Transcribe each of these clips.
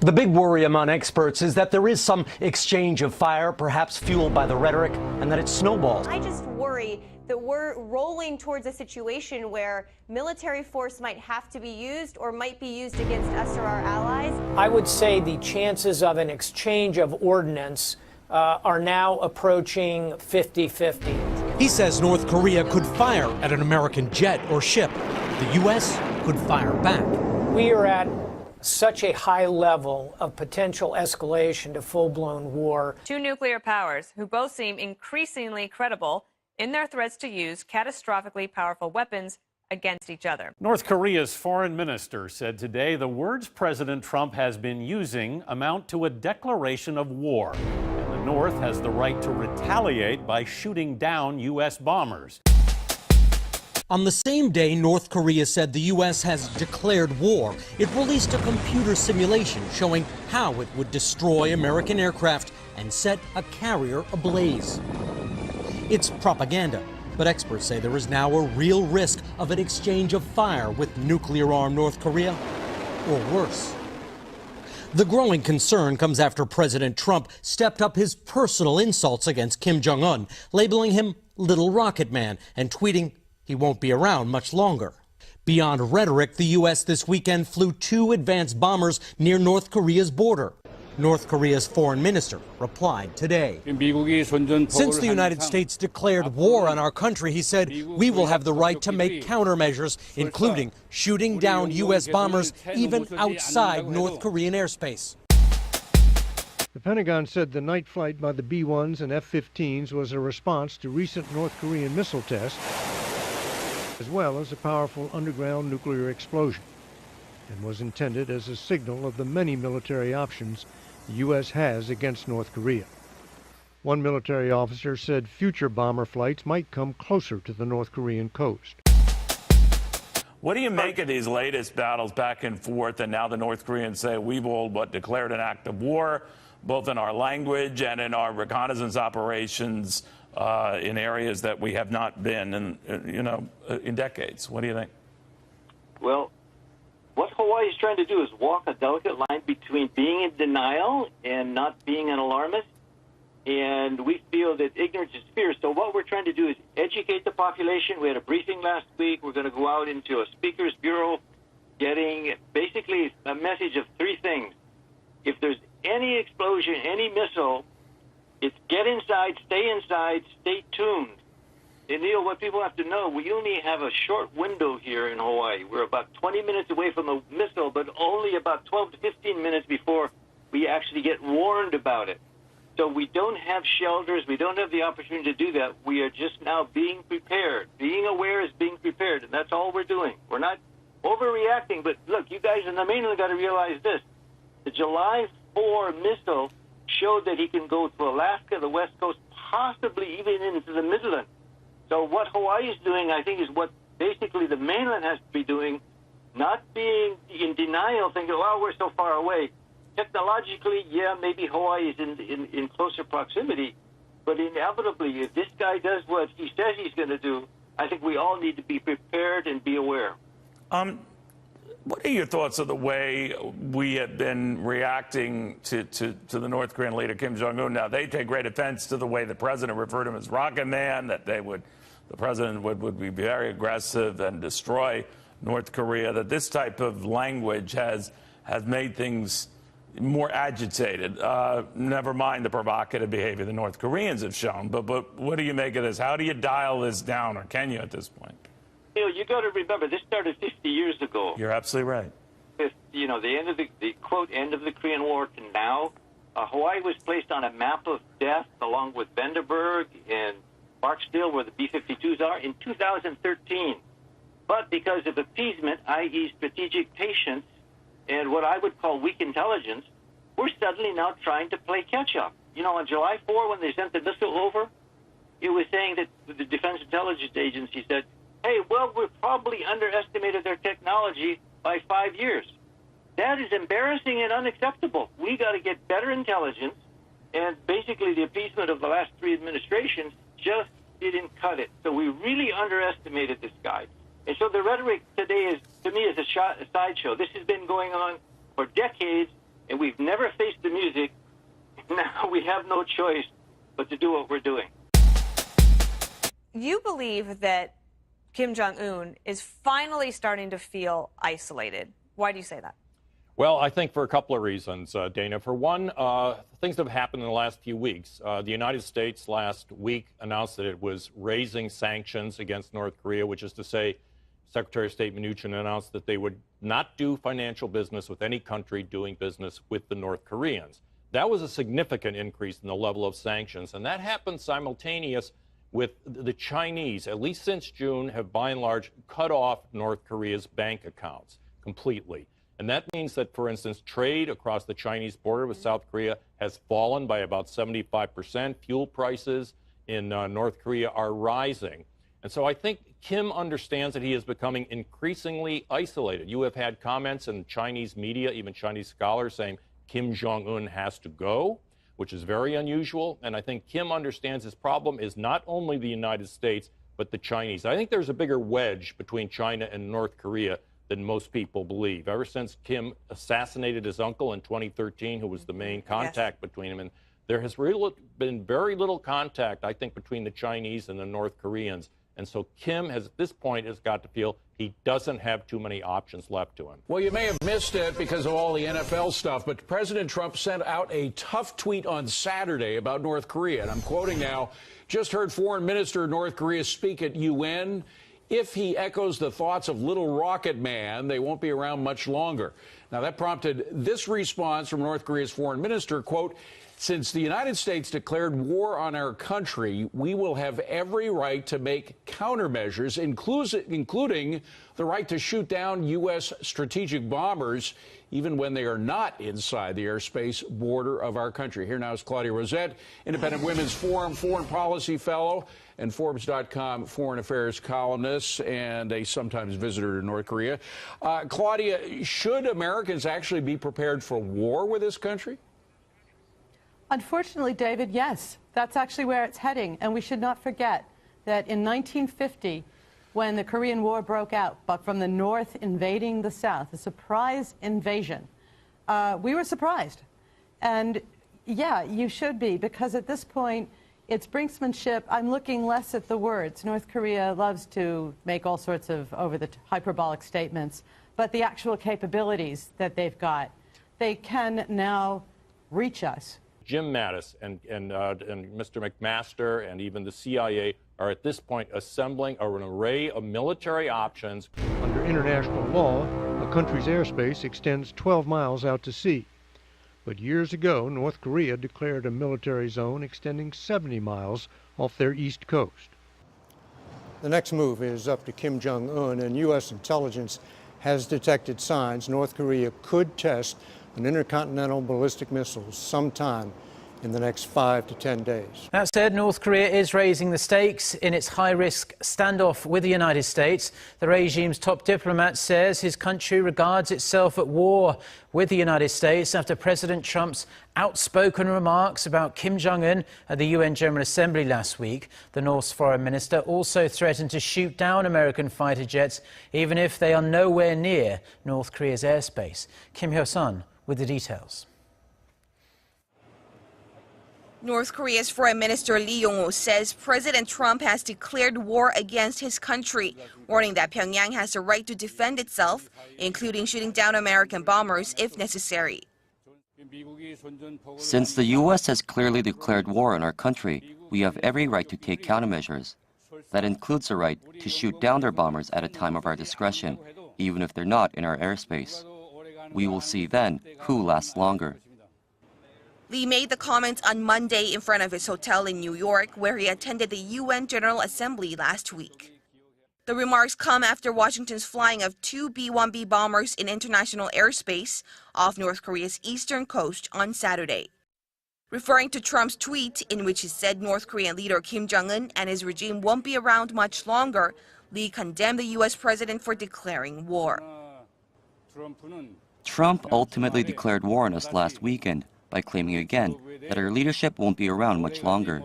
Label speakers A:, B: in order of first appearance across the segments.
A: The big worry among experts is that there is some exchange of fire, perhaps fueled by the rhetoric, and that it's snowballed.
B: I just worry that we're rolling towards a situation where military force might have to be used or might be used against us or our allies.
C: I would say the chances of an exchange of ordnance are now approaching 50-50.
D: He says North Korea could fire at an American jet or ship. The U.S. could fire back.
C: We are at such a high level of potential escalation to full-blown war.
E: Two nuclear powers who both seem increasingly credible in their threats to use catastrophically powerful weapons against each other.
F: North Korea's foreign minister said today the words President Trump has been using amount to a declaration of war, and the North has the right to retaliate by shooting down U.S. bombers.
D: On the same day North Korea said the U.S. has declared war, it released a computer simulation showing how it would destroy American aircraft and set a carrier ablaze. It's propaganda, but experts say there is now a real risk of an exchange of fire with nuclear-armed North Korea, or worse. The growing concern comes after President Trump stepped up his personal insults against Kim Jong-un, labeling him Little Rocket Man and tweeting he won't be around much longer. Beyond rhetoric, the U.S. this weekend flew 2 advanced bombers near North Korea's border. North Korea's foreign minister replied today. Since the United States declared war on our country, he said, we will have the right to make countermeasures, including shooting down U.S. bombers even outside North Korean airspace.
G: The Pentagon said the night flight by the B-1s and F-15s was a response to recent North Korean missile tests, as well as a powerful underground nuclear explosion, and was intended as a signal of the many military options the U.S. has against North Korea. One military officer said future bomber flights might come closer to the North Korean coast.
H: What do you make of these latest battles back and forth, and now the North Koreans say we've all declared an act of war, both in our language and in our reconnaissance operations in areas that we have not been in decades? What do you think?
I: Well, what Hawaii is trying to do is walk a delicate line between being in denial and not being an alarmist. And we feel that ignorance is fear. So what we're trying to do is educate the population. We had a briefing last week. We're going to go out into a speakers bureau getting basically a message of 3 things. If there's any explosion, any missile, it's get inside, stay tuned. And Neil, what people have to know, we only have a short window here in Hawaii. We're about 20 minutes away from a missile, but only about 12 to 15 minutes before we actually get warned about it. So we don't have shelters. We don't have the opportunity to do that. We are just now being prepared. Being aware is being prepared, and that's all we're doing. We're not overreacting, but look, you guys in the mainland got to realize this. The July 4 missile showed that he can go to Alaska, the West Coast, possibly even into the Midland. So what Hawaii is doing, I think, is what basically the mainland has to be doing, not being in denial, thinking, well, we're so far away. Technologically, yeah, maybe Hawaii is in closer proximity, but inevitably, if this guy does what he says he's going to do, I think we all need to be prepared and be aware.
H: What are your thoughts of the way we have been reacting to the North Korean leader, Kim Jong-un? Now, they take great offense to the way the president referred to him as Rocket Man, that the president would be very aggressive and destroy North Korea, that this type of language has made things more agitated. Never mind the provocative behavior the North Koreans have shown. But what do you make of this? How do you dial this down, or can you at this point?
I: You got to remember, this started 50 years ago.
H: You're absolutely right.
I: With, the end of the quote, end of the Korean War to now, Hawaii was placed on a map of death along with Vandenberg and Barksdale, where the B-52s are, in 2013. But because of appeasement, i.e. strategic patience, and what I would call weak intelligence, we're suddenly now trying to play catch-up. On July 4, when they sent the missile over, it was saying that the Defense Intelligence Agency said, hey, well, we probably underestimated their technology by 5 years. That is embarrassing and unacceptable. We got to get better intelligence, and basically the appeasement of the last 3 administrations just didn't cut it. So we really underestimated this guy. And so the rhetoric today is, to me, is a sideshow. This has been going on for decades, and we've never faced the music. Now we have no choice but to do what we're doing.
E: You believe that Kim Jong-un is finally starting to feel isolated. Why do you say that?
J: Well, I think for a couple of reasons, Dana. For one, things that have happened in the last few weeks. The United States last week announced that it was raising sanctions against North Korea, which is to say, Secretary of State Mnuchin announced that they would not do financial business with any country doing business with the North Koreans. That was a significant increase in the level of sanctions, and that happened simultaneous with the Chinese, at least since June, have by and large cut off North Korea's bank accounts completely. And that means that, for instance, trade across the Chinese border with South Korea has fallen by about 75%. Fuel prices in North Korea are rising. And so I think Kim understands that he is becoming increasingly isolated. You have had comments in Chinese media, even Chinese scholars, saying Kim Jong-un has to go, which is very unusual. And I think Kim understands his problem is not only the United States, but the Chinese. I think there's a bigger wedge between China and North Korea than most people believe. Ever since Kim assassinated his uncle in 2013, who was the main contact between them, and there has really been very little contact, I think, between the Chinese and the North Koreans. And so Kim has, at this point, has got to feel he doesn't have too many options left to him.
K: Well, you may have missed it because of all the NFL stuff, but President Trump sent out a tough tweet on Saturday about North Korea. And I'm quoting now, just heard Foreign Minister of North Korea speak at UN. If he echoes the thoughts of Little Rocket Man, they won't be around much longer. Now, that prompted this response from North Korea's foreign minister, quote, since the United States declared war on our country, we will have every right to make countermeasures, including the right to shoot down U.S. strategic bombers, even when they are not inside the airspace border of our country. Here now is Claudia Rosette, Independent Women's Forum Foreign Policy Fellow and Forbes.com Foreign Affairs columnist and a sometimes visitor to North Korea. Claudia, should Americans actually be prepared for war with this country?
L: Unfortunately, David, yes. That's actually where it's heading. And we should not forget that in 1950, when the Korean War broke out, but from the North invading the South, a surprise invasion, we were surprised. And yeah, you should be, because at this point, it's brinksmanship. I'm looking less at the words. North Korea loves to make all sorts of hyperbolic statements, but the actual capabilities that they've got, they can now reach us.
J: Jim Mattis and Mr. McMaster and even the CIA are at this point assembling an array of military options.
G: Under international law, a country's airspace extends 12 miles out to sea. But years ago, North Korea declared a military zone extending 70 miles off their east coast. The next move is up to Kim Jong-un, and U.S. intelligence has detected signs North Korea could test an intercontinental ballistic missile sometime in the next 5 to 10 days.
M: That said, North Korea is raising the stakes in its high-risk standoff with the United States. The regime's top diplomat says his country regards itself at war with the United States after President Trump's outspoken remarks about Kim Jong-un at the UN General Assembly last week. The North's foreign minister also threatened to shoot down American fighter jets, even if they are nowhere near North Korea's airspace. Kim Hyo-sun with the details.
N: North Korea's Foreign Minister Lee Yong-ho says President Trump has declared war against his country, warning that Pyongyang has the right to defend itself, including shooting down American bombers if necessary.
O: Since the U.S. has clearly declared war on our country, we have every right to take countermeasures. That includes the right to shoot down their bombers at a time of our discretion, even if they're not in our airspace. We will see then who lasts longer.
N: Lee made the comments on Monday in front of his hotel in New York, where he attended the UN General Assembly last week. The remarks come after Washington's flying of 2 B-1B bombers in international airspace off North Korea's eastern coast on Saturday. Referring to Trump's tweet, in which he said North Korean leader Kim Jong-un and his regime won't be around much longer, Lee condemned the U.S. president for declaring war.
O: Trump ultimately declared war on us last weekend by claiming again that our leadership won't be around much longer.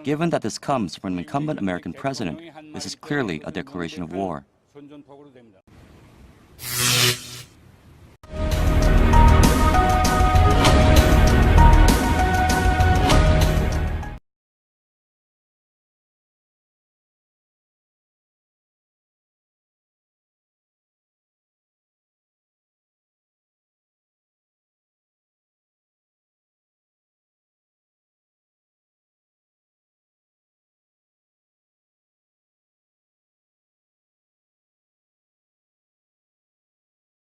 O: Given that this comes from an incumbent American president, this is clearly a declaration of war.